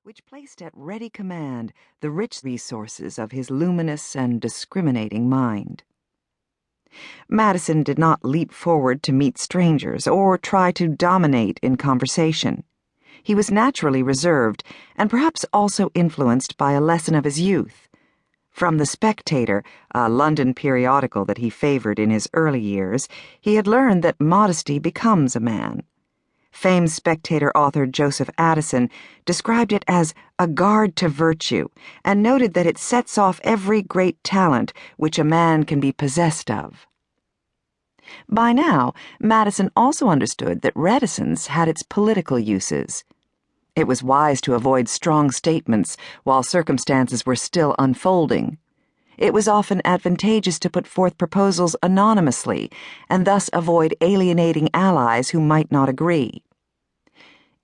which placed at ready command the rich resources of his luminous and discriminating mind. Madison did not leap forward to meet strangers or try to dominate in conversation. He was naturally reserved and perhaps also influenced by a lesson of his youth. From The Spectator, a London periodical that he favored in his early years, he had learned that modesty becomes a man. Famed Spectator author Joseph Addison described it as a guard to virtue and noted that it sets off every great talent which a man can be possessed of. By now, Madison also understood that reticence had its political uses. It was wise to avoid strong statements while circumstances were still unfolding. It was often advantageous to put forth proposals anonymously and thus avoid alienating allies who might not agree.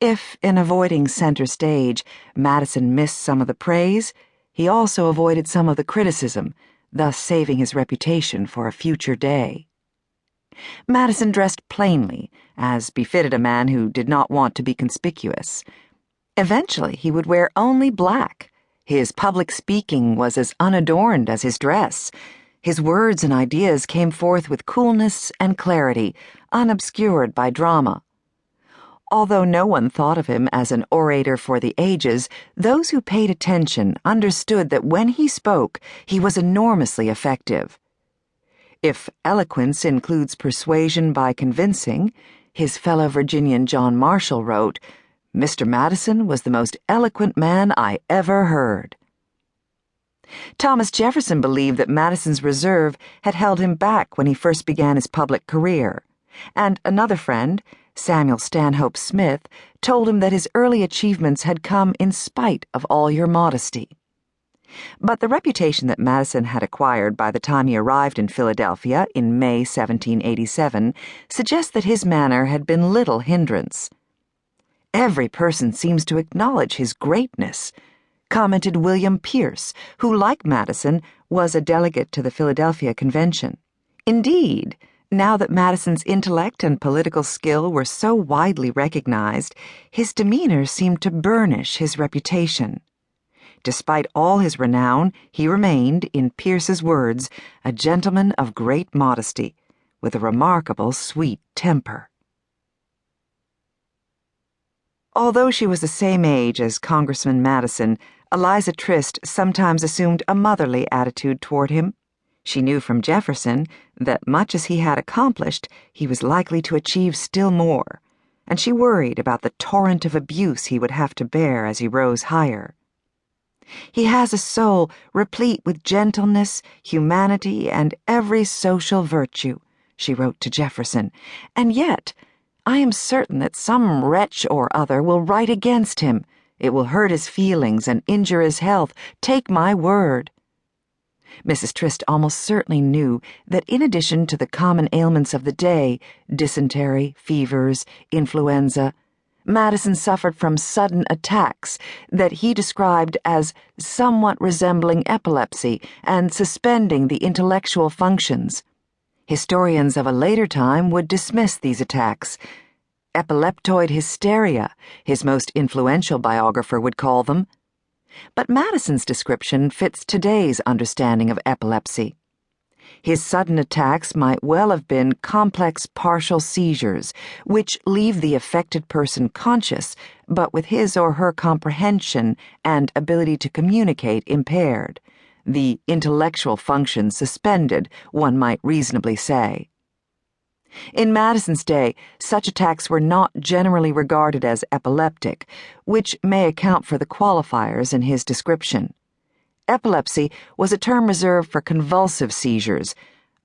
If, in avoiding center stage, Madison missed some of the praise, he also avoided some of the criticism, thus saving his reputation for a future day. Madison dressed plainly, as befitted a man who did not want to be conspicuous. Eventually, he would wear only black. His public speaking was as unadorned as his dress. His words and ideas came forth with coolness and clarity, unobscured by drama. Although no one thought of him as an orator for the ages, those who paid attention understood that when he spoke, he was enormously effective. If eloquence includes persuasion by convincing, his fellow Virginian John Marshall wrote, "Mr. Madison was the most eloquent man I ever heard." Thomas Jefferson believed that Madison's reserve had held him back when he first began his public career, and another friend, Samuel Stanhope Smith, told him that his early achievements had come in spite of all your modesty. But the reputation that Madison had acquired by the time he arrived in Philadelphia in May 1787 suggests that his manner had been little hindrance. "Every person seems to acknowledge his greatness," commented William Pierce, who, like Madison, was a delegate to the Philadelphia Convention. Indeed, now that Madison's intellect and political skill were so widely recognized, his demeanor seemed to burnish his reputation. Despite all his renown, he remained, in Pierce's words, a gentleman of great modesty, with a remarkable sweet temper. Although she was the same age as Congressman Madison, Eliza Trist sometimes assumed a motherly attitude toward him. She knew from Jefferson that much as he had accomplished, he was likely to achieve still more, and she worried about the torrent of abuse he would have to bear as he rose higher. "He has a soul replete with gentleness, humanity, and every social virtue," she wrote to Jefferson, "and yet I am certain that some wretch or other will write against him. It will hurt his feelings and injure his health, take my word." Mrs. Trist almost certainly knew that in addition to the common ailments of the day, dysentery, fevers, influenza, Madison suffered from sudden attacks that he described as somewhat resembling epilepsy and suspending the intellectual functions. Historians of a later time would dismiss these attacks. Epileptoid hysteria, his most influential biographer would call them. But Madison's description fits today's understanding of epilepsy. His sudden attacks might well have been complex partial seizures, which leave the affected person conscious, but with his or her comprehension and ability to communicate impaired. The intellectual function suspended, one might reasonably say. In Madison's day, such attacks were not generally regarded as epileptic, which may account for the qualifiers in his description. Epilepsy was a term reserved for convulsive seizures,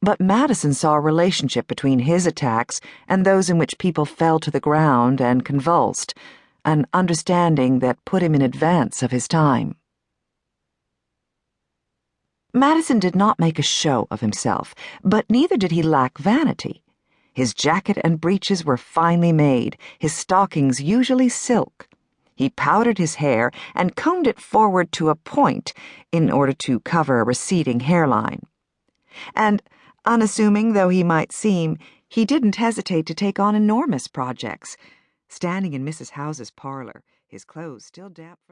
but Madison saw a relationship between his attacks and those in which people fell to the ground and convulsed, an understanding that put him in advance of his time. Madison did not make a show of himself, but neither did he lack vanity. His jacket and breeches were finely made, his stockings usually silk. He powdered his hair and combed it forward to a point in order to cover a receding hairline. And, unassuming though he might seem, he didn't hesitate to take on enormous projects. Standing in Mrs. House's parlor, his clothes still damp from